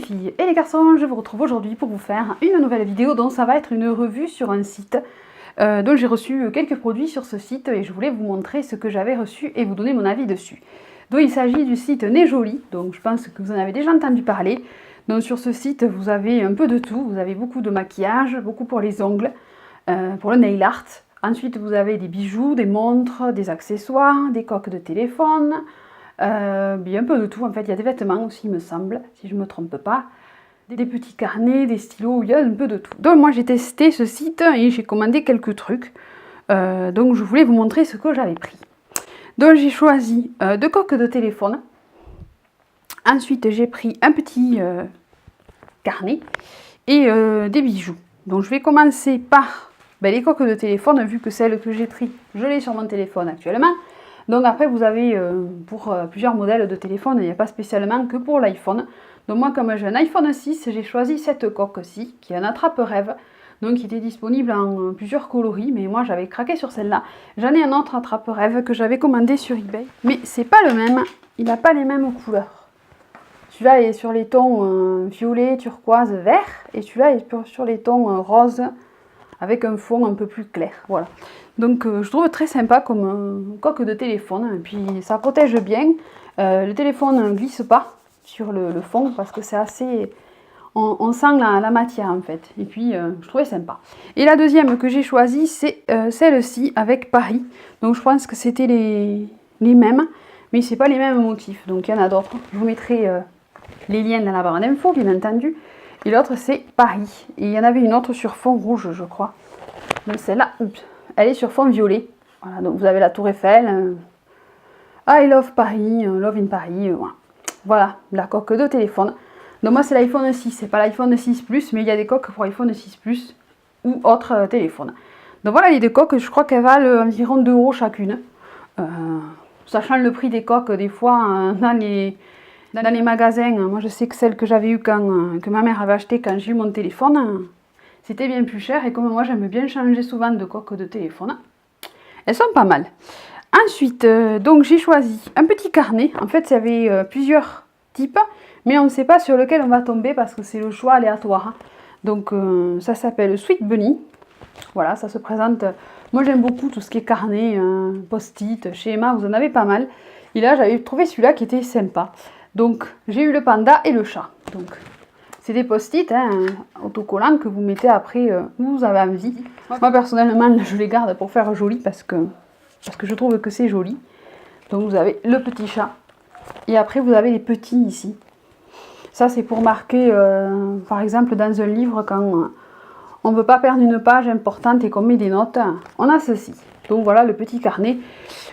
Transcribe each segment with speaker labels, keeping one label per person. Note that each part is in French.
Speaker 1: filles et les garçons, je vous retrouve aujourd'hui pour vous faire une nouvelle vidéo dont ça va être une revue sur un site dont j'ai reçu quelques produits sur ce site et je voulais vous montrer ce que j'avais reçu et vous donner mon avis dessus. Donc il s'agit du site Nez Jolie, donc je pense que vous en avez déjà entendu parler. Donc sur ce site vous avez un peu de tout, vous avez beaucoup de maquillage, beaucoup pour les ongles, pour le nail art. Ensuite vous avez des bijoux, des montres, des accessoires, des coques de téléphone. Un peu de tout, en fait, il y a des vêtements aussi, il me semble, si je ne me trompe pas. Des petits carnets, des stylos, il y a un peu de tout. Donc moi j'ai testé ce site et j'ai commandé quelques trucs. Donc je voulais vous montrer ce que j'avais pris. Donc j'ai choisi 2 coques de téléphone. Ensuite j'ai pris un petit carnet et des bijoux. Donc je vais commencer par les coques de téléphone, vu que celle que j'ai pris, je l'ai sur mon téléphone actuellement. Donc après vous avez pour plusieurs modèles de téléphone, il n'y a pas spécialement que pour l'iPhone. Donc moi comme j'ai un iPhone 6, j'ai choisi cette coque-ci, qui est un attrape-rêve. Donc qui était disponible en plusieurs coloris, mais moi j'avais craqué sur celle-là. J'en ai un autre attrape-rêve que j'avais commandé sur eBay. Mais c'est pas le même, il n'a pas les mêmes couleurs. Celui-là est sur les tons violet, turquoise, vert. Et celui-là est sur les tons rose, avec un fond un peu plus clair. Voilà. Donc je trouve très sympa comme coque de téléphone. Et puis ça protège bien. Le téléphone ne glisse pas sur le fond parce que c'est assez... On sent la matière en fait. Et puis je trouvais sympa. Et la deuxième que j'ai choisie, c'est celle-ci avec Paris. Donc je pense que c'était les mêmes. Mais c'est pas les mêmes motifs. Donc il y en a d'autres. Je vous mettrai les liens dans la barre d'infos bien entendu. Et l'autre c'est Paris. Et il y en avait une autre sur fond rouge je crois. Donc celle-là, elle est sur fond violet. Voilà, donc vous avez la Tour Eiffel. I love Paris, love in Paris. Voilà, la coque de téléphone. Donc moi c'est l'iPhone 6, c'est pas l'iPhone 6 Plus, mais il y a des coques pour iPhone 6 Plus ou autre téléphone. Donc voilà les deux coques, je crois qu'elles valent environ 2 € chacune. Sachant le prix des coques, des fois dans les magasins, moi je sais que celle que j'avais eue que ma mère avait achetée quand j'ai eu mon téléphone, c'était bien plus cher. Et comme moi j'aime bien changer souvent de coque de téléphone, elles sont pas mal. Ensuite, donc j'ai choisi un petit carnet. En fait, il y avait plusieurs types, mais on ne sait pas sur lequel on va tomber parce que c'est le choix aléatoire. Donc ça s'appelle Sweet Bunny. Voilà, ça se présente. Moi j'aime beaucoup tout ce qui est carnet, post-it, schéma, vous en avez pas mal. Et là j'avais trouvé celui-là qui était sympa. Donc j'ai eu le panda et le chat. Donc c'est des post-it autocollants que vous mettez après où vous avez envie. Moi personnellement je les garde pour faire joli parce que je trouve que c'est joli. Donc vous avez le petit chat. Et après vous avez les petits ici. Ça c'est pour marquer, par exemple dans un livre, quand on ne veut pas perdre une page importante et qu'on met des notes, on a ceci. Donc voilà le petit carnet.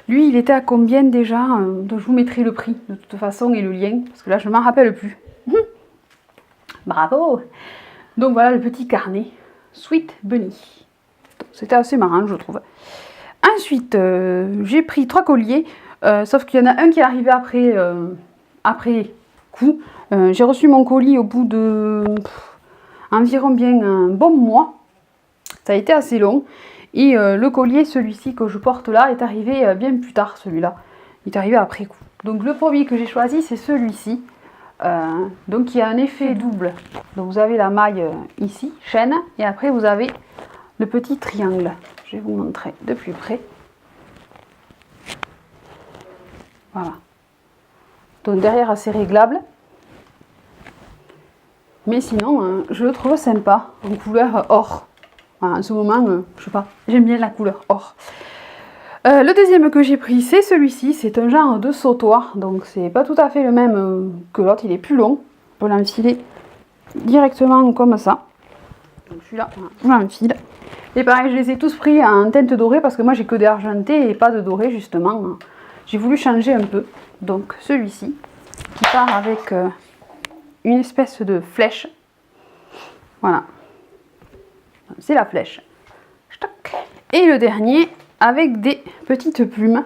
Speaker 1: Lui il était à combien déjà? Donc je vous mettrai le prix de toute façon et le lien. Parce que là je ne m'en rappelle plus. Bravo! Donc voilà le petit carnet. Sweet Bunny. C'était assez marrant je trouve. Ensuite, j'ai pris 3 colliers, sauf qu'il y en a un qui est arrivé après coup. J'ai reçu mon colis au bout de environ bien un bon mois. Ça a été assez long. Et le collier, celui-ci que je porte là, est arrivé bien plus tard, celui-là. Il est arrivé après coup. Donc le premier que j'ai choisi, c'est celui-ci. Donc il y a un effet double. Donc vous avez la maille ici, chaîne, et après vous avez le petit triangle. Je vais vous montrer de plus près. Voilà. Donc derrière assez réglable. Mais sinon, je le trouve sympa. En couleur or. Voilà, en ce moment, je sais pas, j'aime bien la couleur or. Le deuxième que j'ai pris, c'est celui-ci. C'est un genre de sautoir. Donc c'est pas tout à fait le même que l'autre. Il est plus long. On peut l'enfiler directement comme ça. Donc celui-là, je l'enfile. Et pareil, je les ai tous pris en teinte dorée parce que moi j'ai que des argentés et pas de doré justement. J'ai voulu changer un peu. Donc celui-ci qui part avec une espèce de flèche. Voilà. C'est la flèche. Et le dernier avec des petites plumes.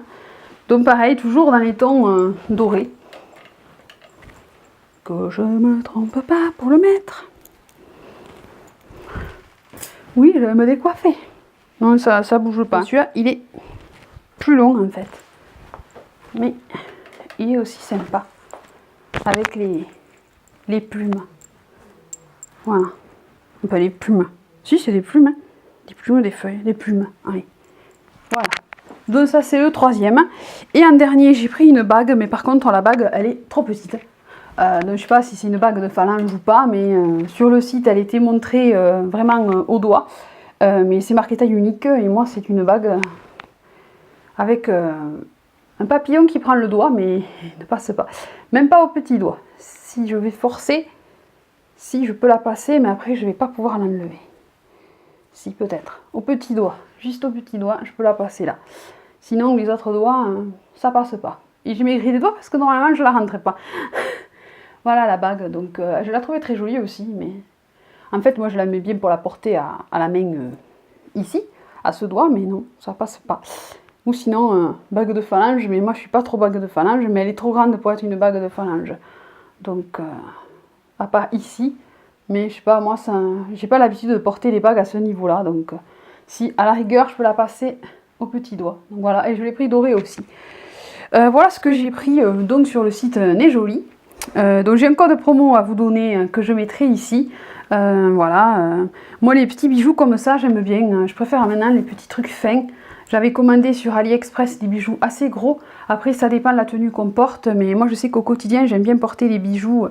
Speaker 1: Donc pareil, toujours dans les tons dorés. Que je me trompe pas pour le mettre. Oui, je vais me décoiffer. Non, ça bouge pas. Celui-là, il est plus long en fait. Mais il est aussi sympa. Avec les plumes. Voilà. Un peu les plumes. Si, c'est des plumes. Hein. Des plumes, des feuilles, des plumes. Allez. Voilà. Donc ça, c'est le troisième. Et en dernier, j'ai pris une bague. Mais par contre, la bague, elle est trop petite. Donc je ne sais pas si c'est une bague de phalange ou pas. Mais sur le site, elle était montrée vraiment au doigt. Mais c'est marqué taille unique. Et moi, c'est une bague avec un papillon qui prend le doigt. Mais il ne passe pas. Même pas au petit doigt. Si je vais forcer... Si, je peux la passer, mais après, je ne vais pas pouvoir l'enlever. Si, peut-être. Au petit doigt. Juste au petit doigt, je peux la passer là. Sinon, les autres doigts, ça passe pas. Et j'ai maigri les doigts parce que normalement, je la rentrais pas. Voilà la bague. Donc, je la trouvais très jolie aussi. Mais en fait, moi, je la mets bien pour la porter à la main ici, à ce doigt. Mais non, ça passe pas. Ou sinon, bague de phalange. Mais moi, je suis pas trop bague de phalange. Mais elle est trop grande pour être une bague de phalange. Donc... à part ici, mais je sais pas, moi, j'ai pas l'habitude de porter les bagues à ce niveau-là, donc si à la rigueur, je peux la passer au petit doigt. Donc voilà, et je l'ai pris doré aussi. Voilà ce que j'ai pris donc sur le site Nejoli. Donc j'ai un code promo à vous donner que je mettrai ici. Voilà, moi les petits bijoux comme ça, j'aime bien. Je préfère maintenant les petits trucs fins. J'avais commandé sur AliExpress des bijoux assez gros. Après, ça dépend de la tenue qu'on porte, mais moi je sais qu'au quotidien, j'aime bien porter les bijoux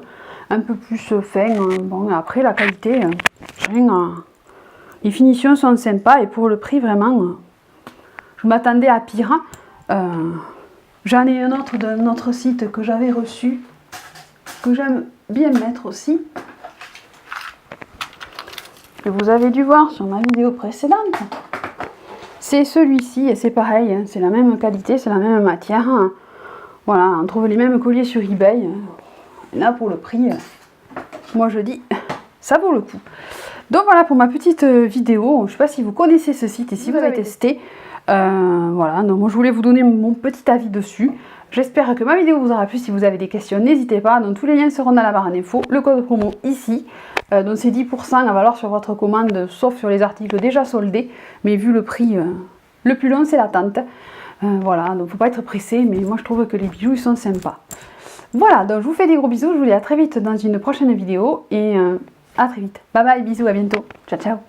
Speaker 1: un peu plus fins. Bon, après, la qualité, les finitions sont sympas et pour le prix, vraiment, je m'attendais à pire. J'en ai un autre d'un autre site que j'avais reçu, que j'aime bien mettre aussi, que vous avez dû voir sur ma vidéo précédente. C'est celui-ci et c'est pareil, hein, c'est la même qualité, c'est la même matière. Voilà, on trouve les mêmes colliers sur eBay. Et là, pour le prix, moi je dis, ça vaut le coup. Donc voilà pour ma petite vidéo. Je ne sais pas si vous connaissez ce site et si vous avez testé. Voilà, donc moi je voulais vous donner mon petit avis dessus. J'espère que ma vidéo vous aura plu. Si vous avez des questions, n'hésitez pas. Donc tous les liens seront dans la barre d'infos. Le code promo ici. Donc c'est 10% à valoir sur votre commande, sauf sur les articles déjà soldés. Mais vu le prix, le plus long c'est l'attente. Voilà, donc il ne faut pas être pressé. Mais moi je trouve que les bijoux ils sont sympas. Voilà, donc je vous fais des gros bisous. Je vous dis à très vite dans une prochaine vidéo. Et à très vite. Bye bye, bisous, à bientôt. Ciao, ciao.